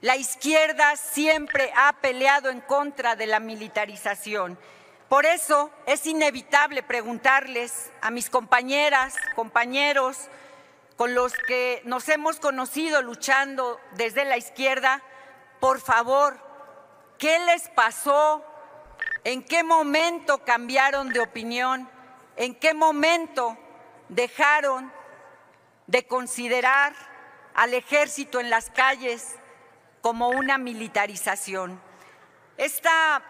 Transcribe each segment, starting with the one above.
La izquierda siempre ha peleado en contra de la militarización. Por eso es inevitable preguntarles a mis compañeras, compañeros, con los que nos hemos conocido luchando desde la izquierda, por favor, ¿qué les pasó? ¿En qué momento cambiaron de opinión? ¿En qué momento dejaron de considerar al ejército en las calles como una militarización? Esta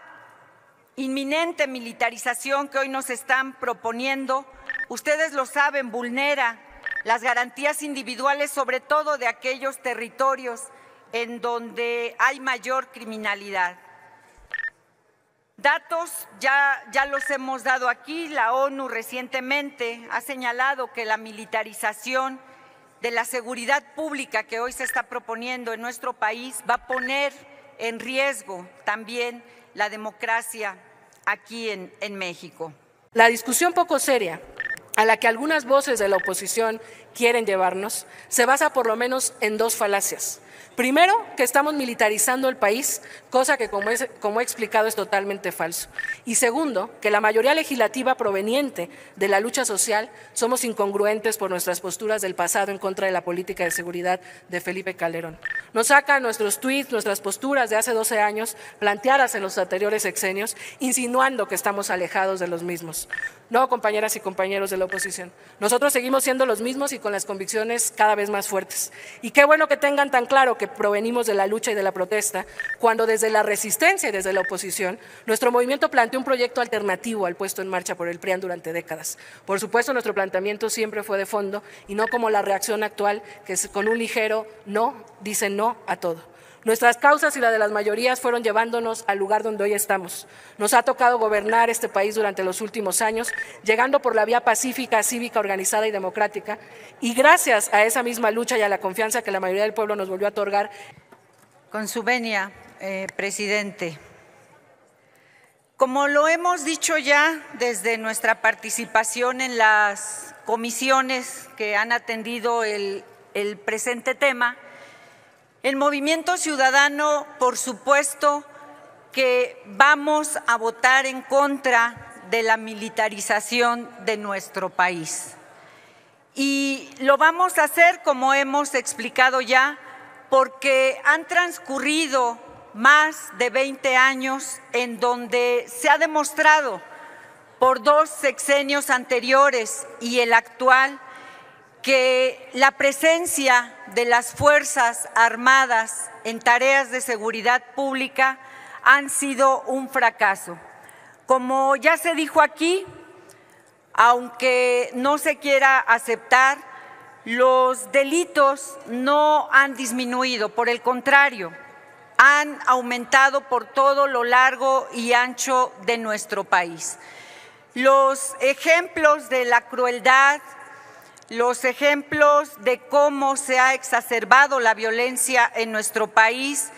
inminente militarización que hoy nos están proponiendo, ustedes lo saben, vulnera las garantías individuales, sobre todo de aquellos territorios en donde hay mayor criminalidad. Datos ya los hemos dado aquí. La ONU recientemente ha señalado que la militarización de la seguridad pública que hoy se está proponiendo en nuestro país va a poner en riesgo también la democracia aquí en México. La discusión poco seria a la que algunas voces de la oposición quieren llevarnos se basa por lo menos en dos falacias. Primero, que estamos militarizando el país, cosa que, como he explicado, es totalmente falso. Y segundo, que la mayoría legislativa proveniente de la lucha social somos incongruentes por nuestras posturas del pasado en contra de la política de seguridad de Felipe Calderón. Nos sacan nuestros tuits, nuestras posturas de hace 12 años, planteadas en los anteriores sexenios, insinuando que estamos alejados de los mismos. No, compañeras y compañeros de la oposición, nosotros seguimos siendo los mismos y con las convicciones cada vez más fuertes. Y qué bueno que tengan tan claro que provenimos de la lucha y de la protesta, cuando desde la resistencia y desde la oposición, nuestro movimiento planteó un proyecto alternativo al puesto en marcha por el PRIAN durante décadas. Por supuesto, nuestro planteamiento siempre fue de fondo y no como la reacción actual, que es con un ligero no, dice no a todo. Nuestras causas y la de las mayorías fueron llevándonos al lugar donde hoy estamos. Nos ha tocado gobernar este país durante los últimos años, llegando por la vía pacífica, cívica, organizada y democrática, y gracias a esa misma lucha y a la confianza que la mayoría del pueblo nos volvió a otorgar. Con su venia, presidente. Como lo hemos dicho ya desde nuestra participación en las comisiones que han atendido el presente tema, el Movimiento Ciudadano, por supuesto, que vamos a votar en contra de la militarización de nuestro país. Y lo vamos a hacer, como hemos explicado ya, porque han transcurrido más de 20 años en donde se ha demostrado por dos sexenios anteriores y el actual que la presencia de las Fuerzas Armadas en tareas de seguridad pública han sido un fracaso. Como ya se dijo aquí, aunque no se quiera aceptar, los delitos no han disminuido, por el contrario, han aumentado por todo lo largo y ancho de nuestro país. Los ejemplos de la crueldad, los ejemplos de cómo se ha exacerbado la violencia en nuestro país,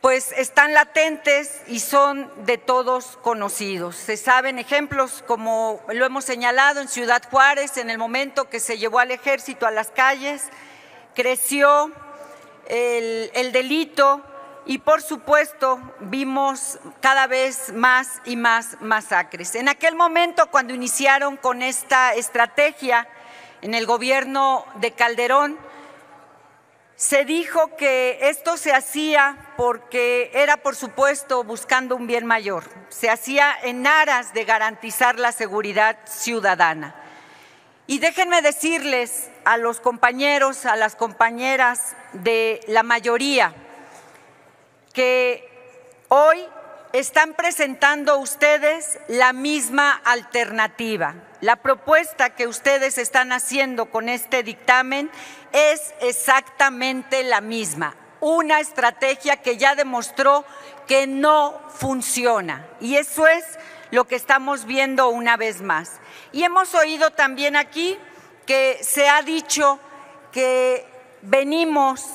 pues están latentes y son de todos conocidos. Se saben ejemplos, como lo hemos señalado en Ciudad Juárez, en el momento que se llevó al ejército a las calles, creció el delito y, por supuesto, vimos cada vez más y más masacres. En aquel momento, cuando iniciaron con esta estrategia, en el gobierno de Calderón, se dijo que esto se hacía porque era, por supuesto, buscando un bien mayor. Se hacía en aras de garantizar la seguridad ciudadana. Y déjenme decirles a los compañeros, a las compañeras de la mayoría, que hoy están presentando ustedes la misma alternativa. La propuesta que ustedes están haciendo con este dictamen es exactamente la misma, una estrategia que ya demostró que no funciona. Y eso es lo que estamos viendo una vez más. Y hemos oído también aquí que se ha dicho que venimos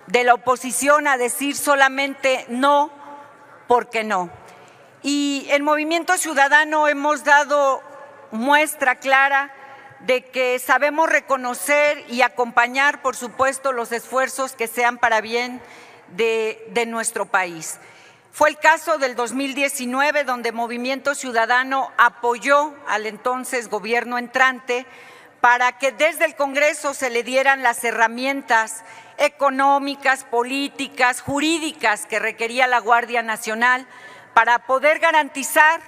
de la oposición a decir solamente no, porque no. Y el Movimiento Ciudadano hemos dado muestra clara de que sabemos reconocer y acompañar, por supuesto, los esfuerzos que sean para bien de nuestro país. Fue el caso del 2019, donde Movimiento Ciudadano apoyó al entonces gobierno entrante para que desde el Congreso se le dieran las herramientas económicas, políticas, jurídicas que requería la Guardia Nacional para poder garantizar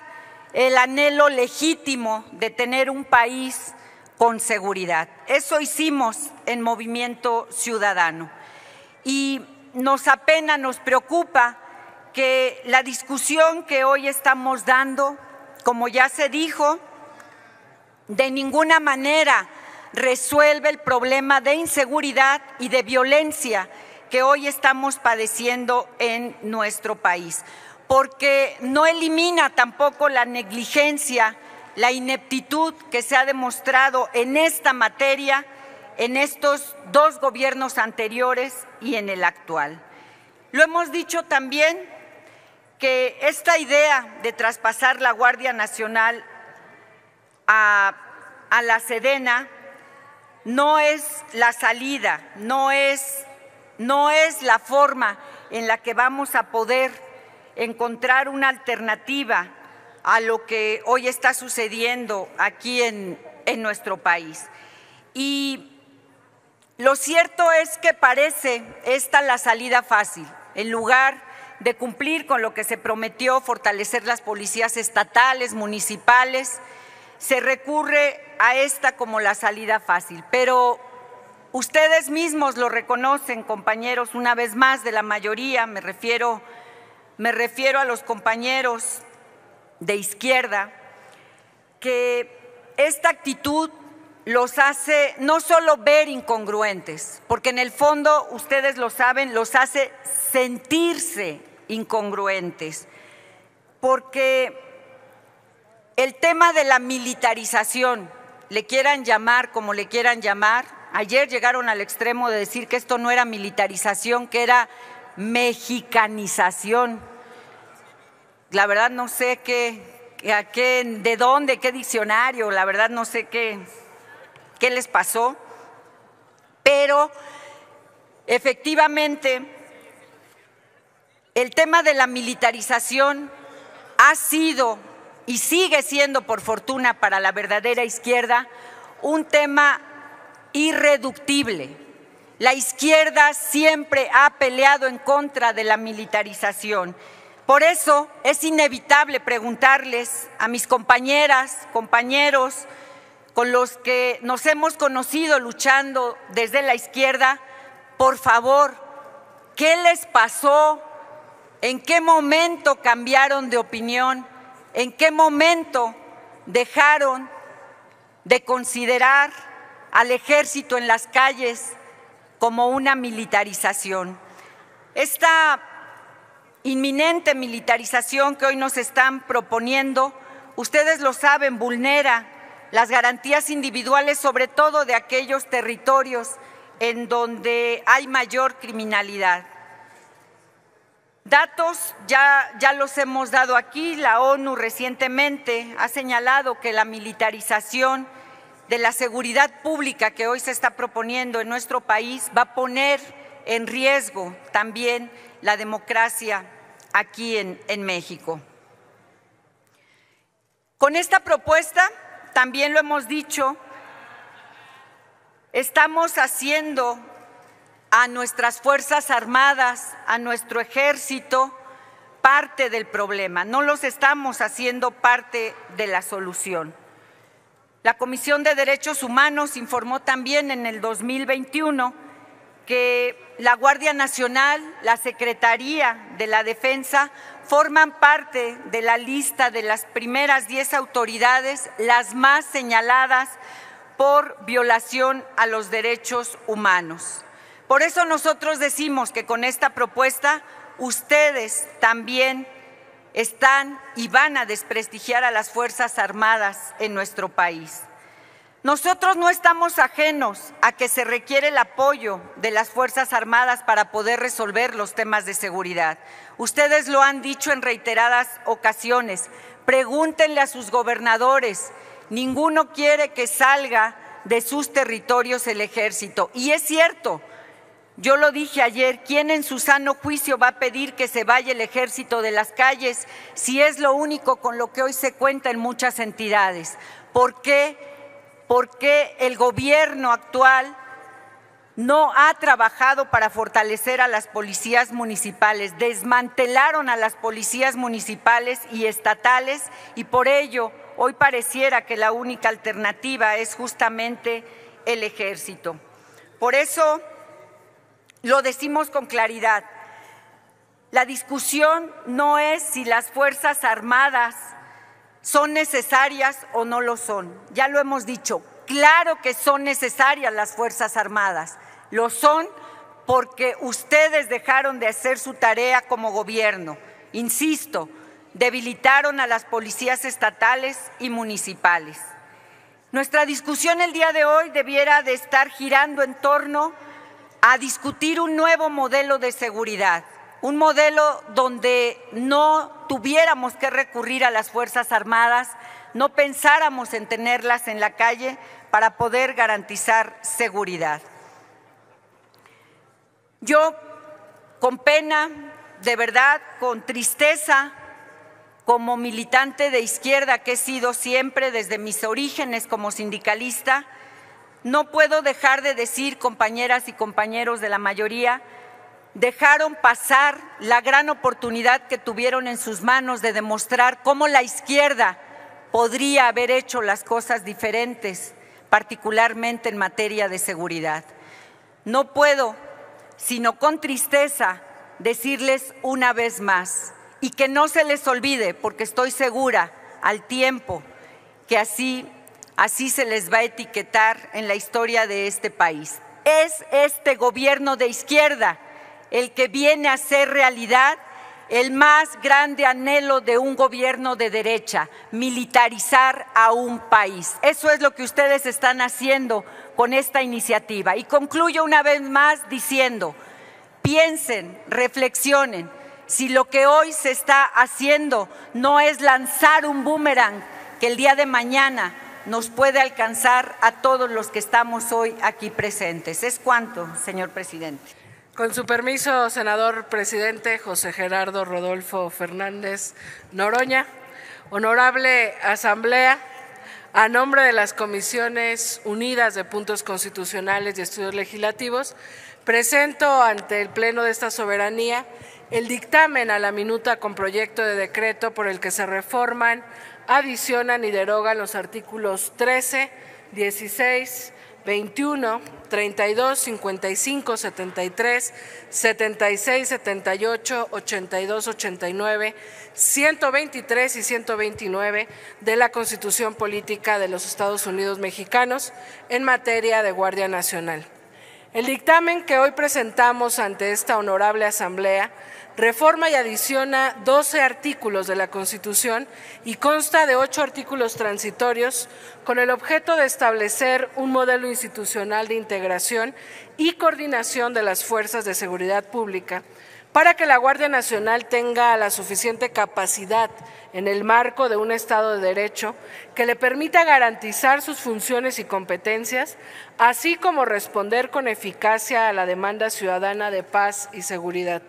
el anhelo legítimo de tener un país con seguridad. Eso hicimos en Movimiento Ciudadano. Y nos apena, nos preocupa que la discusión que hoy estamos dando, como ya se dijo, de ninguna manera resuelve el problema de inseguridad y de violencia que hoy estamos padeciendo en nuestro país, porque no elimina tampoco la negligencia, la ineptitud que se ha demostrado en esta materia en estos dos gobiernos anteriores y en el actual. Lo hemos dicho también que esta idea de traspasar la Guardia Nacional a la Sedena no es la salida, no es la forma en la que vamos a poder encontrar una alternativa a lo que hoy está sucediendo aquí en nuestro país. Y lo cierto es que parece esta la salida fácil. En lugar de cumplir con lo que se prometió, fortalecer las policías estatales, municipales, se recurre a esta como la salida fácil. Pero ustedes mismos lo reconocen, compañeros, una vez más de la mayoría, me refiero a los compañeros de izquierda, que esta actitud los hace no solo ver incongruentes, porque en el fondo, ustedes lo saben, los hace sentirse incongruentes, porque el tema de la militarización, le quieran llamar como le quieran llamar, ayer llegaron al extremo de decir que esto no era militarización, que era mexicanización. La verdad no sé de dónde, qué diccionario, la verdad no sé qué les pasó, pero efectivamente el tema de la militarización ha sido y sigue siendo, por fortuna para la verdadera izquierda, un tema irreductible. La izquierda siempre ha peleado en contra de la militarización. Por eso es inevitable preguntarles a mis compañeras, compañeros, con los que nos hemos conocido luchando desde la izquierda, por favor, ¿qué les pasó? ¿En qué momento cambiaron de opinión? ¿En qué momento dejaron de considerar al ejército en las calles como una militarización? Esta inminente militarización que hoy nos están proponiendo, ustedes lo saben, vulnera las garantías individuales, sobre todo de aquellos territorios en donde hay mayor criminalidad. Datos ya los hemos dado aquí. La ONU recientemente ha señalado que la militarización de la seguridad pública que hoy se está proponiendo en nuestro país va a poner en riesgo también la democracia aquí en México. Con esta propuesta, también lo hemos dicho, estamos haciendo a nuestras Fuerzas Armadas, a nuestro ejército, parte del problema, no los estamos haciendo parte de la solución. La Comisión de Derechos Humanos informó también en el 2021 que la Guardia Nacional, la Secretaría de la Defensa, forman parte de la lista de las primeras 10 autoridades, las más señaladas por violación a los derechos humanos. Por eso nosotros decimos que con esta propuesta ustedes también están y van a desprestigiar a las Fuerzas Armadas en nuestro país. Nosotros no estamos ajenos a que se requiere el apoyo de las Fuerzas Armadas para poder resolver los temas de seguridad. Ustedes lo han dicho en reiteradas ocasiones. Pregúntenle a sus gobernadores. Ninguno quiere que salga de sus territorios el ejército. Y es cierto, Yo lo dije ayer, ¿quién en su sano juicio va a pedir que se vaya el ejército de las calles si es lo único con lo que hoy se cuenta en muchas entidades? ¿Por qué el gobierno actual no ha trabajado para fortalecer a las policías municipales? Desmantelaron a las policías municipales y estatales y por ello hoy pareciera que la única alternativa es justamente el ejército. Por eso lo decimos con claridad, la discusión no es si las Fuerzas Armadas son necesarias o no lo son. Ya lo hemos dicho, claro que son necesarias las Fuerzas Armadas. Lo son porque ustedes dejaron de hacer su tarea como gobierno. Insisto, debilitaron a las policías estatales y municipales. Nuestra discusión el día de hoy debiera de estar girando en torno a discutir un nuevo modelo de seguridad, un modelo donde no tuviéramos que recurrir a las Fuerzas Armadas, no pensáramos en tenerlas en la calle para poder garantizar seguridad. Yo, con pena, de verdad, con tristeza, como militante de izquierda que he sido siempre desde mis orígenes como sindicalista, no puedo dejar de decir, compañeras y compañeros de la mayoría, dejaron pasar la gran oportunidad que tuvieron en sus manos de demostrar cómo la izquierda podría haber hecho las cosas diferentes, particularmente en materia de seguridad. No puedo, sino con tristeza, decirles una vez más, y que no se les olvide, porque estoy segura al tiempo que así se les va a etiquetar en la historia de este país. Es este gobierno de izquierda el que viene a hacer realidad el más grande anhelo de un gobierno de derecha, militarizar a un país. Eso es lo que ustedes están haciendo con esta iniciativa. Y concluyo una vez más diciendo, piensen, reflexionen, si lo que hoy se está haciendo no es lanzar un boomerang que el día de mañana nos puede alcanzar a todos los que estamos hoy aquí presentes. Es cuanto, señor presidente. Con su permiso, senador presidente José Gerardo Rodolfo Fernández Noroña. Honorable Asamblea, a nombre de las Comisiones Unidas de Puntos Constitucionales y Estudios Legislativos, presento ante el Pleno de esta soberanía el dictamen a la minuta con proyecto de decreto por el que se reforman, adicionan y derogan los artículos 13, 16, 21, 32, 55, 73, 76, 78, 82, 89, 123 y 129 de la Constitución Política de los Estados Unidos Mexicanos en materia de Guardia Nacional. El dictamen que hoy presentamos ante esta honorable Asamblea reforma y adiciona 12 artículos de la Constitución y consta de 8 artículos transitorios con el objeto de establecer un modelo institucional de integración y coordinación de las fuerzas de seguridad pública para que la Guardia Nacional tenga la suficiente capacidad en el marco de un Estado de Derecho que le permita garantizar sus funciones y competencias, así como responder con eficacia a la demanda ciudadana de paz y seguridad.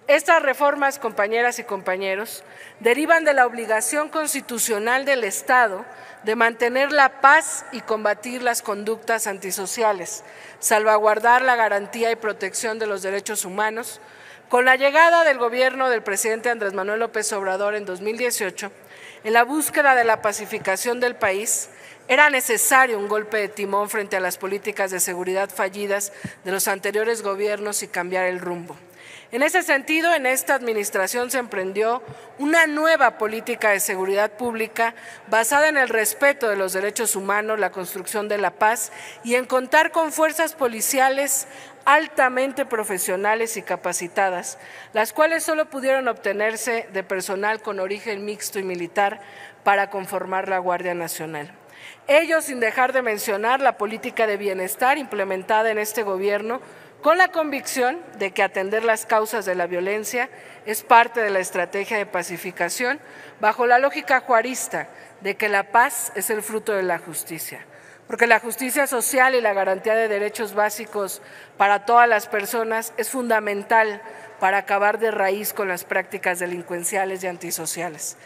Estas reformas, compañeras y compañeros, derivan de la obligación constitucional del Estado de mantener la paz y combatir las conductas antisociales, salvaguardar la garantía y protección de los derechos humanos. Con la llegada del gobierno del presidente Andrés Manuel López Obrador en 2018, en la búsqueda de la pacificación del país, era necesario un golpe de timón frente a las políticas de seguridad fallidas de los anteriores gobiernos y cambiar el rumbo. En ese sentido, en esta administración se emprendió una nueva política de seguridad pública basada en el respeto de los derechos humanos, la construcción de la paz y en contar con fuerzas policiales altamente profesionales y capacitadas, las cuales solo pudieron obtenerse de personal con origen mixto y militar para conformar la Guardia Nacional. Ello sin dejar de mencionar la política de bienestar implementada en este gobierno, con la convicción de que atender las causas de la violencia es parte de la estrategia de pacificación, bajo la lógica juarista de que la paz es el fruto de la justicia. porque la justicia social y la garantía de derechos básicos para todas las personas es fundamental para acabar de raíz con las prácticas delincuenciales y antisociales.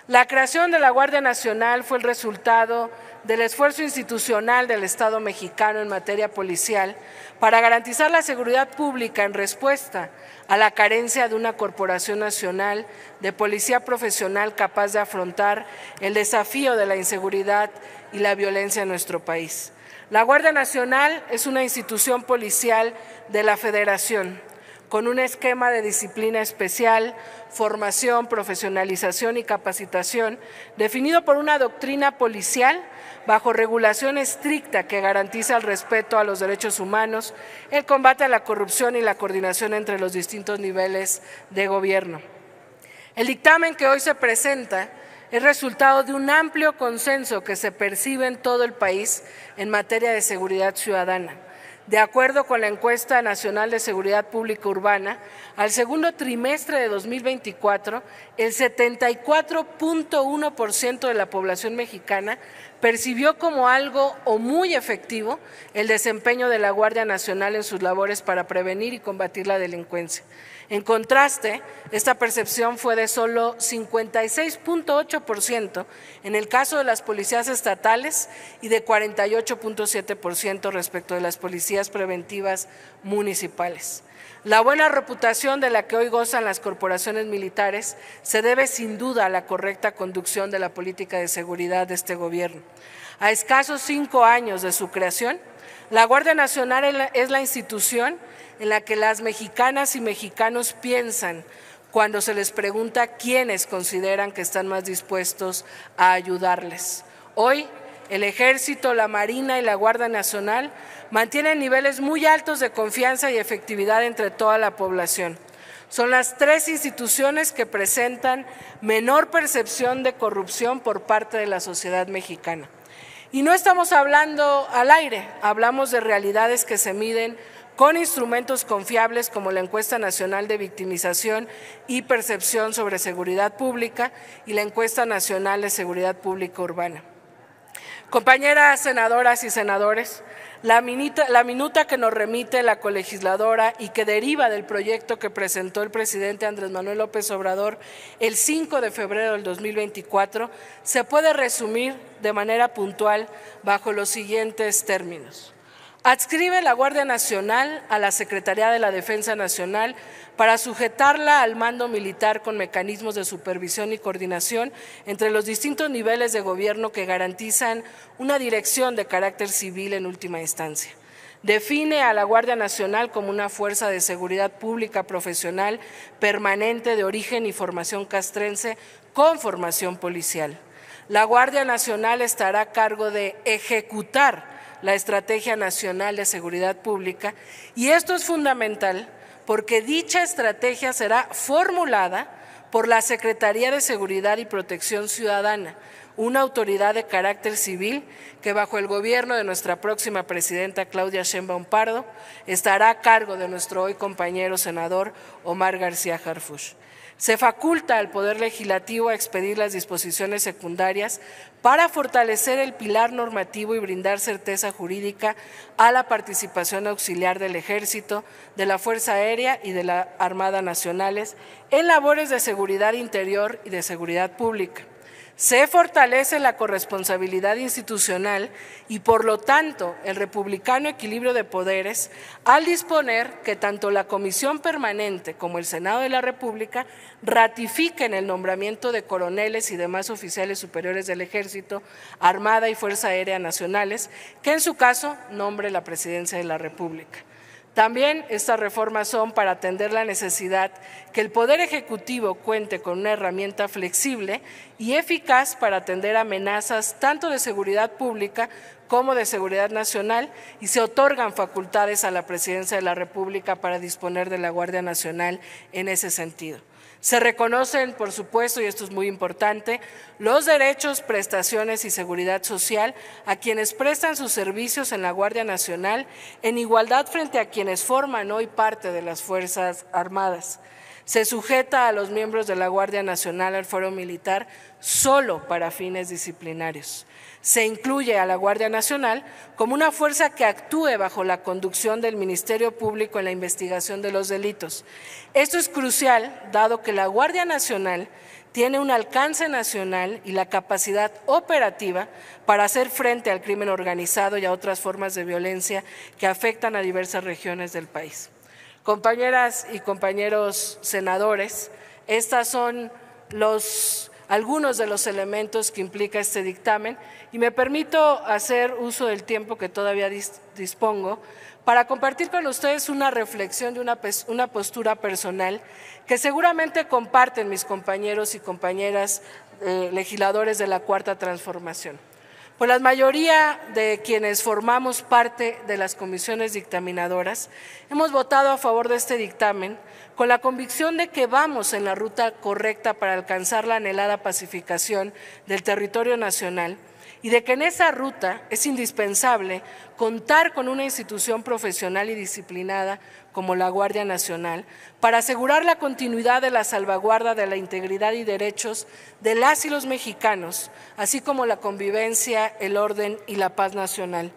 La creación de la Guardia Nacional fue el resultado del esfuerzo institucional del Estado mexicano en materia policial para garantizar la seguridad pública en respuesta a la carencia de una corporación nacional de policía profesional capaz de afrontar el desafío de la inseguridad y la violencia en nuestro país. La Guardia Nacional es una institución policial de la Federación, con un esquema de disciplina especial, formación, profesionalización y capacitación, definido por una doctrina policial bajo regulación estricta que garantiza el respeto a los derechos humanos, el combate a la corrupción y la coordinación entre los distintos niveles de gobierno. El dictamen que hoy se presenta es resultado de un amplio consenso que se percibe en todo el país en materia de seguridad ciudadana. De acuerdo con la Encuesta Nacional de Seguridad Pública Urbana, al segundo trimestre de 2024, el 74.1% de la población mexicana percibió como algo o muy efectivo el desempeño de la Guardia Nacional en sus labores para prevenir y combatir la delincuencia. En contraste, esta percepción fue de solo 56.8% en el caso de las policías estatales y de 48.7% respecto de las policías preventivas municipales. La buena reputación de la que hoy gozan las corporaciones militares se debe sin duda a la correcta conducción de la política de seguridad de este gobierno. A escasos 5 años de su creación, la Guardia Nacional es la institución en la que las mexicanas y mexicanos piensan cuando se les pregunta quiénes consideran que están más dispuestos a ayudarles. Hoy, el Ejército, la Marina y la Guardia Nacional mantienen niveles muy altos de confianza y efectividad entre toda la población. Son las 3 instituciones que presentan menor percepción de corrupción por parte de la sociedad mexicana. Y no estamos hablando al aire, hablamos de realidades que se miden con instrumentos confiables como la Encuesta Nacional de Victimización y Percepción sobre Seguridad Pública y la Encuesta Nacional de Seguridad Pública Urbana. Compañeras senadoras y senadores, la minuta que nos remite la colegisladora y que deriva del proyecto que presentó el presidente Andrés Manuel López Obrador el 5 de febrero del 2024 se puede resumir de manera puntual bajo los siguientes términos. Adscribe la Guardia Nacional a la Secretaría de la Defensa Nacional para sujetarla al mando militar con mecanismos de supervisión y coordinación entre los distintos niveles de gobierno que garantizan una dirección de carácter civil en última instancia. Define a la Guardia Nacional como una fuerza de seguridad pública profesional permanente de origen y formación castrense con formación policial. La Guardia Nacional estará a cargo de ejecutar la Estrategia Nacional de Seguridad Pública, y esto es fundamental porque dicha estrategia será formulada por la Secretaría de Seguridad y Protección Ciudadana, una autoridad de carácter civil que bajo el gobierno de nuestra próxima presidenta Claudia Sheinbaum Pardo estará a cargo de nuestro hoy compañero senador Omar García Harfuch. Se faculta al Poder Legislativo a expedir las disposiciones secundarias para fortalecer el pilar normativo y brindar certeza jurídica a la participación auxiliar del Ejército, de la Fuerza Aérea y de la Armada Nacionales en labores de seguridad interior y de seguridad pública. Se fortalece la corresponsabilidad institucional y, por lo tanto, el republicano equilibrio de poderes al disponer que tanto la Comisión Permanente como el Senado de la República ratifiquen el nombramiento de coroneles y demás oficiales superiores del Ejército, Armada y Fuerza Aérea Nacionales, que en su caso nombre la Presidencia de la República. También estas reformas son para atender la necesidad que el Poder Ejecutivo cuente con una herramienta flexible y eficaz para atender amenazas tanto de seguridad pública como de seguridad nacional, y se otorgan facultades a la Presidencia de la República para disponer de la Guardia Nacional en ese sentido. Se reconocen, por supuesto, y esto es muy importante, los derechos, prestaciones y seguridad social a quienes prestan sus servicios en la Guardia Nacional en igualdad frente a quienes forman hoy parte de las Fuerzas Armadas. Se sujeta a los miembros de la Guardia Nacional al fuero militar solo para fines disciplinarios. Se incluye a la Guardia Nacional como una fuerza que actúe bajo la conducción del Ministerio Público en la investigación de los delitos. Esto es crucial, dado que la Guardia Nacional tiene un alcance nacional y la capacidad operativa para hacer frente al crimen organizado y a otras formas de violencia que afectan a diversas regiones del país. Compañeras y compañeros senadores, estos son algunos de los elementos que implica este dictamen y me permito hacer uso del tiempo que todavía dispongo para compartir con ustedes una reflexión de una postura personal que seguramente comparten mis compañeros y compañeras legisladores de la Cuarta Transformación. Pues la mayoría de quienes formamos parte de las comisiones dictaminadoras hemos votado a favor de este dictamen con la convicción de que vamos en la ruta correcta para alcanzar la anhelada pacificación del territorio nacional y de que en esa ruta es indispensable contar con una institución profesional y disciplinada como la Guardia Nacional para asegurar la continuidad de la salvaguarda de la integridad y derechos de las y los mexicanos, así como la convivencia, el orden y la paz nacional.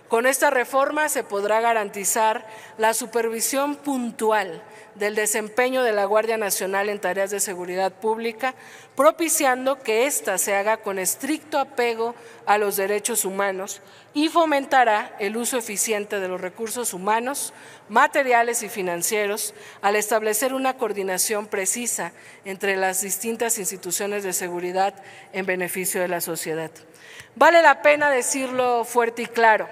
Con esta reforma se podrá garantizar la supervisión puntual del desempeño de la Guardia Nacional en tareas de seguridad pública, propiciando que ésta se haga con estricto apego a los derechos humanos y fomentará el uso eficiente de los recursos humanos, materiales y financieros al establecer una coordinación precisa entre las distintas instituciones de seguridad en beneficio de la sociedad. Vale la pena decirlo fuerte y claro,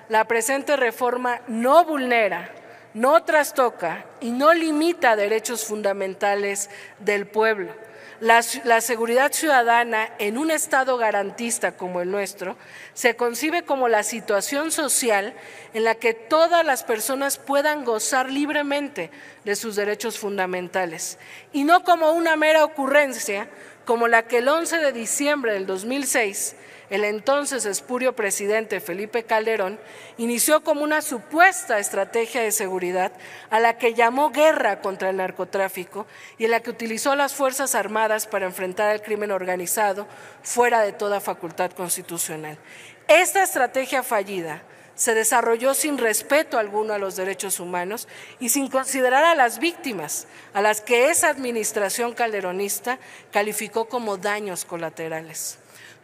la presente reforma no vulnera, no trastoca y no limita derechos fundamentales del pueblo. La seguridad ciudadana en un Estado garantista como el nuestro se concibe como la situación social en la que todas las personas puedan gozar libremente de sus derechos fundamentales y no como una mera ocurrencia como la que el 11 de diciembre del 2006 el entonces espurio presidente Felipe Calderón inició como una supuesta estrategia de seguridad a la que llamó guerra contra el narcotráfico y en la que utilizó las Fuerzas Armadas para enfrentar al crimen organizado fuera de toda facultad constitucional. Esta estrategia fallida se desarrolló sin respeto alguno a los derechos humanos y sin considerar a las víctimas, a las que esa administración calderonista calificó como daños colaterales.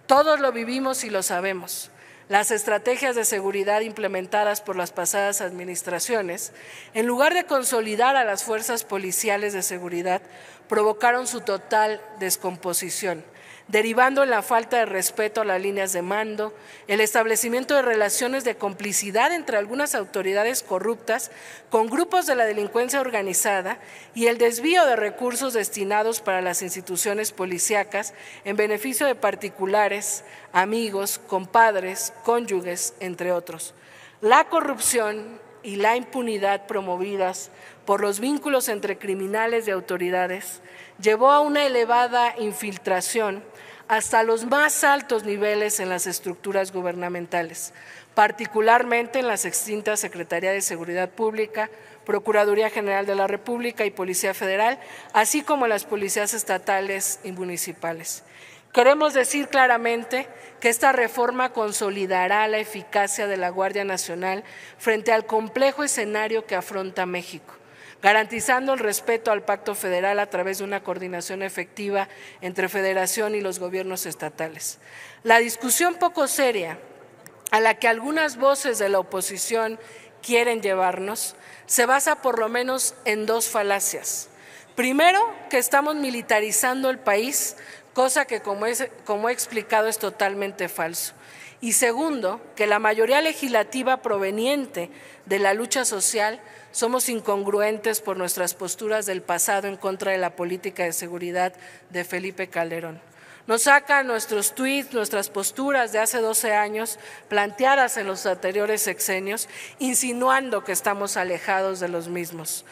Todos lo vivimos y lo sabemos. Las estrategias de seguridad implementadas por las pasadas administraciones, en lugar de consolidar a las fuerzas policiales de seguridad, provocaron su total descomposición, derivando en la falta de respeto a las líneas de mando, el establecimiento de relaciones de complicidad entre algunas autoridades corruptas con grupos de la delincuencia organizada y el desvío de recursos destinados para las instituciones policíacas en beneficio de particulares, amigos, compadres, cónyuges, entre otros. La corrupción y la impunidad promovidas por los vínculos entre criminales y autoridades llevó a una elevada infiltración hasta los más altos niveles en las estructuras gubernamentales, particularmente en las extintas Secretaría de Seguridad Pública, Procuraduría General de la República y Policía Federal, así como en las policías estatales y municipales. Queremos decir claramente que esta reforma consolidará la eficacia de la Guardia Nacional frente al complejo escenario que afronta México, garantizando el respeto al Pacto Federal a través de una coordinación efectiva entre Federación y los gobiernos estatales. La discusión poco seria a la que algunas voces de la oposición quieren llevarnos se basa por lo menos en dos falacias. Primero, que estamos militarizando el país, cosa que como he explicado es totalmente falso. Y segundo, que la mayoría legislativa proveniente de la lucha social somos incongruentes por nuestras posturas del pasado en contra de la política de seguridad de Felipe Calderón. Nos sacan nuestros tuits, nuestras posturas de hace 12 años planteadas en los anteriores sexenios, insinuando que estamos alejados de los mismos.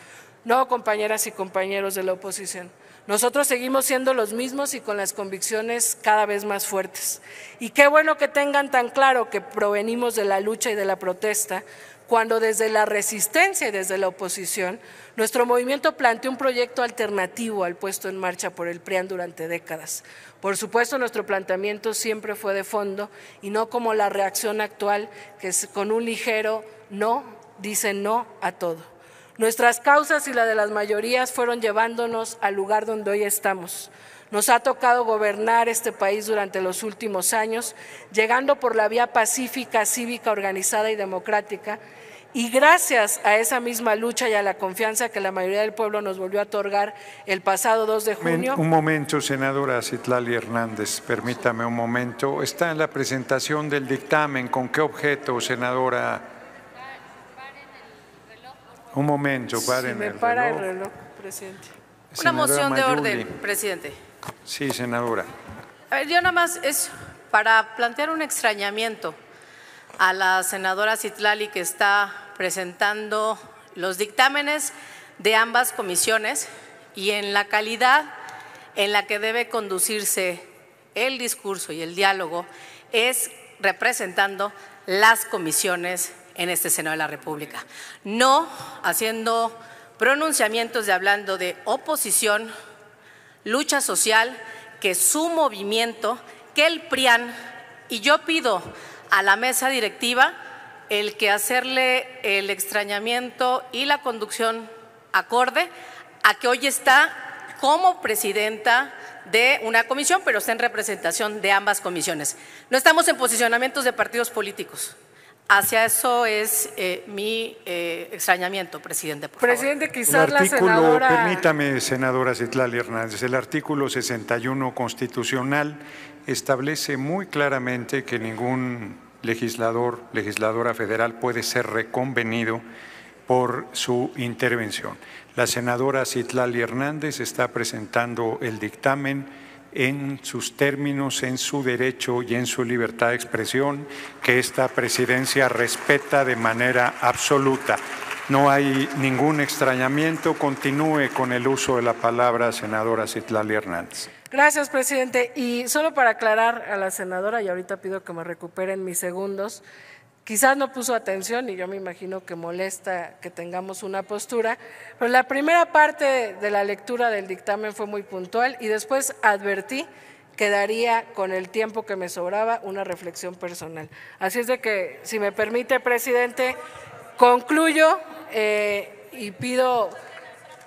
No, compañeras y compañeros de la oposición. Nosotros seguimos siendo los mismos y con las convicciones cada vez más fuertes. Y qué bueno que tengan tan claro que provenimos de la lucha y de la protesta, cuando desde la resistencia y desde la oposición, nuestro movimiento planteó un proyecto alternativo al puesto en marcha por el PRIAN durante décadas. Por supuesto, nuestro planteamiento siempre fue de fondo y no como la reacción actual, que es con un ligero no, dice no a todo. Nuestras causas y la de las mayorías fueron llevándonos al lugar donde hoy estamos. Nos ha tocado gobernar este país durante los últimos años, llegando por la vía pacífica, cívica, organizada y democrática, y gracias a esa misma lucha y a la confianza que la mayoría del pueblo nos volvió a otorgar el pasado 2 de junio. Un momento, senadora Citlali Hernández, permítame un momento. Está en la presentación del dictamen. ¿Con qué objeto, senadora? Un momento, paren Si me el para reloj. el reloj, presidente. Una Senadora moción de Mayuli. orden, presidente. Sí, senadora. A ver, yo nada más es para plantear un extrañamiento a la senadora Citlali, que está presentando los dictámenes de ambas comisiones y en la calidad en la que debe conducirse el discurso y el diálogo es representando las comisiones en este Senado de la República, no haciendo pronunciamientos de hablando de oposición, lucha social, que su movimiento, que el PRIAN, y yo pido a la mesa directiva el que hacerle el extrañamiento y la conducción acorde a que hoy está como presidenta de una comisión, pero está en representación de ambas comisiones. No estamos en posicionamientos de partidos políticos. Hacia eso es mi extrañamiento, presidente, por Presidente, quizás la artículo, senadora… permítame, senadora Citlali Hernández, el artículo 61 constitucional establece muy claramente que ningún legisladora federal puede ser reconvenido por su intervención. La senadora Citlali Hernández está presentando el dictamen en sus términos, en su derecho y en su libertad de expresión, que esta presidencia respeta de manera absoluta. No hay ningún extrañamiento. Continúe con el uso de la palabra, senadora Citlali Hernández. Gracias, presidente. Y solo para aclarar a la senadora, y ahorita pido que me recuperen mis segundos, quizás no puso atención y yo me imagino que molesta que tengamos una postura, pero la primera parte de la lectura del dictamen fue muy puntual y después advertí que daría con el tiempo que me sobraba una reflexión personal. Así es de que, si me permite, presidente, concluyo y pido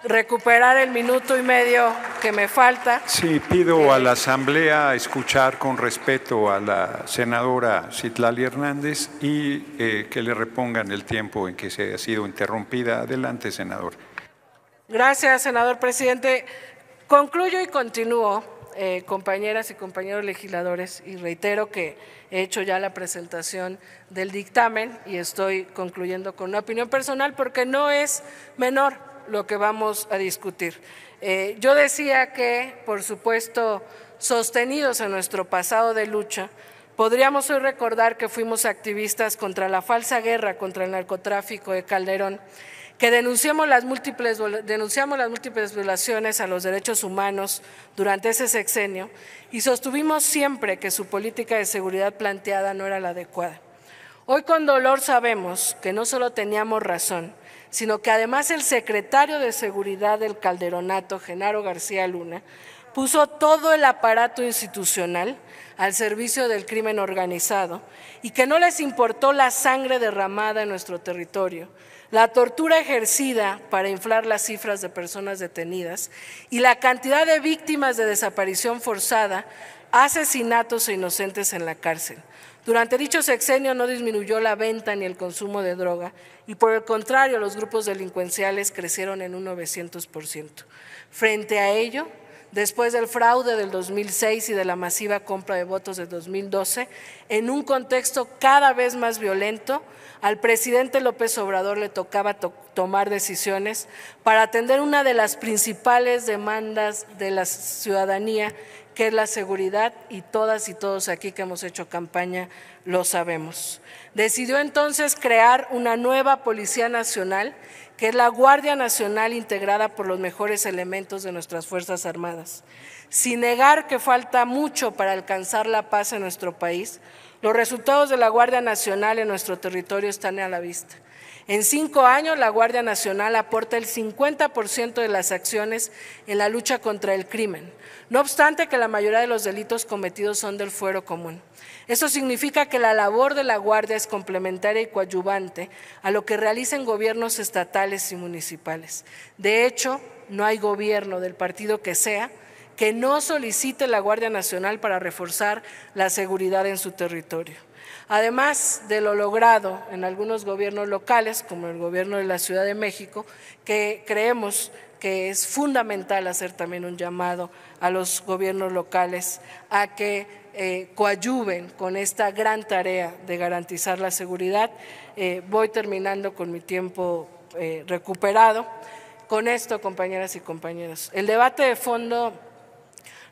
recuperar el minuto y medio que me falta. Sí, pido a la Asamblea escuchar con respeto a la senadora Citlali Hernández y que le repongan el tiempo en que se ha sido interrumpida. Adelante, senador. Gracias, senador presidente. Concluyo y continúo, compañeras y compañeros legisladores, y reitero que he hecho ya la presentación del dictamen y estoy concluyendo con una opinión personal porque no es menor lo que vamos a discutir. Yo decía que, por supuesto, sostenidos en nuestro pasado de lucha, podríamos hoy recordar que fuimos activistas contra la falsa guerra contra el narcotráfico de Calderón, que denunciamos las múltiples violaciones a los derechos humanos durante ese sexenio y sostuvimos siempre que su política de seguridad planteada no era la adecuada. Hoy con dolor sabemos que no solo teníamos razón, sino que además el secretario de Seguridad del Calderonato, Genaro García Luna, puso todo el aparato institucional al servicio del crimen organizado y que no les importó la sangre derramada en nuestro territorio, la tortura ejercida para inflar las cifras de personas detenidas y la cantidad de víctimas de desaparición forzada, asesinatos e inocentes en la cárcel. Durante dicho sexenio no disminuyó la venta ni el consumo de droga y por el contrario los grupos delincuenciales crecieron en un 900%. Frente a ello, después del fraude del 2006 y de la masiva compra de votos del 2012, en un contexto cada vez más violento, al presidente López Obrador le tocaba tomar decisiones para atender una de las principales demandas de la ciudadanía, que es la seguridad, y todas y todos aquí que hemos hecho campaña lo sabemos. Decidió entonces crear una nueva Policía Nacional, que es la Guardia Nacional integrada por los mejores elementos de nuestras Fuerzas Armadas. Sin negar que falta mucho para alcanzar la paz en nuestro país, Los resultados de la Guardia Nacional en nuestro territorio están a la vista. En 5 años, la Guardia Nacional aporta el 50% de las acciones en la lucha contra el crimen, no obstante que la mayoría de los delitos cometidos son del fuero común. Esto significa que la labor de la Guardia es complementaria y coadyuvante a lo que realizan gobiernos estatales y municipales. De hecho, no hay gobierno del partido que sea que no solicite la Guardia Nacional para reforzar la seguridad en su territorio. Además de lo logrado en algunos gobiernos locales, como el gobierno de la Ciudad de México, que creemos que es fundamental hacer también un llamado a los gobiernos locales a que coadyuven con esta gran tarea de garantizar la seguridad. Voy terminando con mi tiempo recuperado. Con esto, compañeras y compañeros, el debate de fondo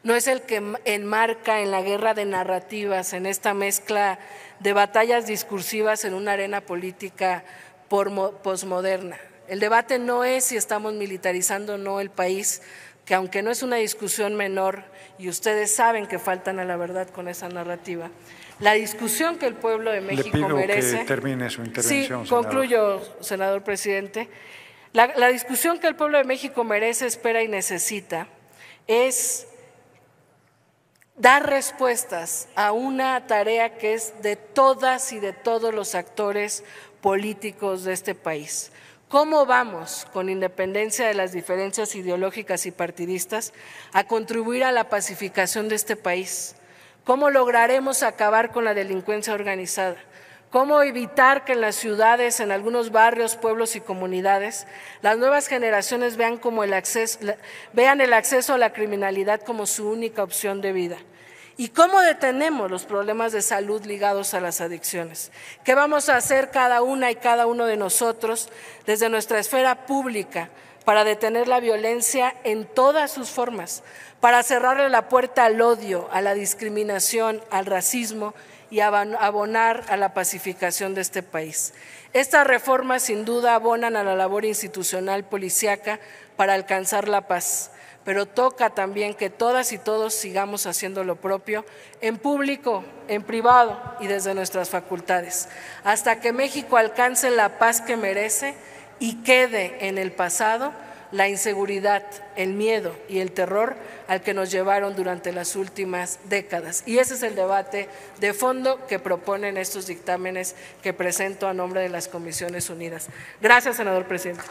no es el que enmarca en la guerra de narrativas, en esta mezcla de batallas discursivas en una arena política posmoderna. El debate no es si estamos militarizando o no el país, que aunque no es una discusión menor, y ustedes saben que faltan a la verdad con esa narrativa, la discusión que el pueblo de México merece… Le pido que termine su intervención, Sí, concluyo, senador presidente. La discusión que el pueblo de México merece, espera y necesita es dar respuestas a una tarea que es de todas y de todos los actores políticos de este país. ¿Cómo vamos, con independencia de las diferencias ideológicas y partidistas, a contribuir a la pacificación de este país? ¿Cómo lograremos acabar con la delincuencia organizada? ¿Cómo evitar que en las ciudades, en algunos barrios, pueblos y comunidades, las nuevas generaciones vean el acceso a la criminalidad como su única opción de vida? ¿Y cómo detenemos los problemas de salud ligados a las adicciones? ¿Qué vamos a hacer cada una y cada uno de nosotros desde nuestra esfera pública para detener la violencia en todas sus formas, para cerrarle la puerta al odio, a la discriminación, al racismo y abonar a la pacificación de este país? Estas reformas sin duda abonan a la labor institucional policíaca para alcanzar la paz, pero toca también que todas y todos sigamos haciendo lo propio en público, en privado y desde nuestras facultades, hasta que México alcance la paz que merece y quede en el pasado la inseguridad, el miedo y el terror al que nos llevaron durante las últimas décadas. Y ese es el debate de fondo que proponen estos dictámenes que presento a nombre de las Comisiones Unidas. Gracias, senador presidente.